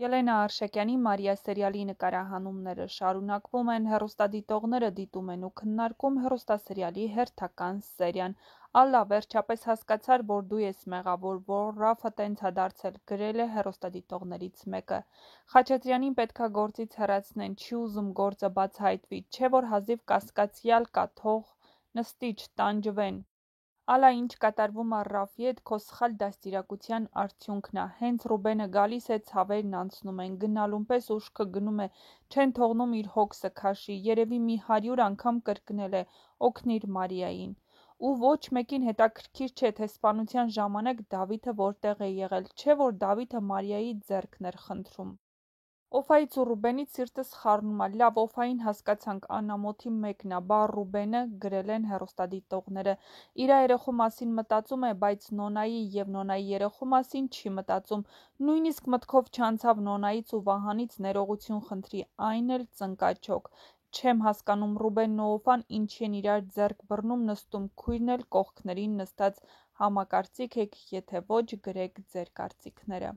Ելենա Արշակյանի «Մարիա» սերիալի նկարահանումները շարունակվում են, հեռուստադիտողները դիտում են ու քննարկում հեռուստասերիալի հերթական սերիան։ Ալլա, վերջապես հասկացար, որ դու ես մեղավոր, որ Ռաֆը տենց ա դարձել, գրել է հեռուստադիտողներից մեկը։ Խաչատրյանին պետքա գործից հեռացնեն, չի ուզում գործը բացահայտվի, չէ որ հազիվ կասկածյալ կա, թող նստի, չտանջվեն։ Ալա, ինչ կատարվում ա Ռաֆի հետ, քո սխալ դաստիարակության արդյունքն ա, հենց Ռուբենը գալիս է, ցավերն անցնում են, գնալուն պես ուշքը գնում է, չեն թողնում իր հոգսը քաշի, երևի մի 100 անգամ կրկնել է, օգնիր Մարիային։ Ու ոչ մեկին հետաքրքիր չէ, թե սպանության ժամանակ Դավիթը որտեղ է եղել, չէ որ Դավիթը Մարիայի ձեռքն էր խնդրում։ Օֆայից ու Ռուբենից սիրտս խառնում ա, լավ, Օֆային հասկացանք, անամոթի մեկն ա, բա Ռուբենը, գրել են հեռուստադիտողները, իրա երեխու մասին մտածում է, բայց Նոնայի և Նոնայի երեխու մասին չի մտածում, նույնիսկ մտքով չանցավ Նոնայից ու Վահանից ներողություն խնդրի, այն էլ ծնկաչոք։ Չեմ հասկանում, Ռուբենն ու Օֆան ինչի են իրար ձեռք բռնում նստում, քույրն էլ կողքներին նստած, համակարծիք եք, եթե ոչ, գրեք ձեր կարծիքները։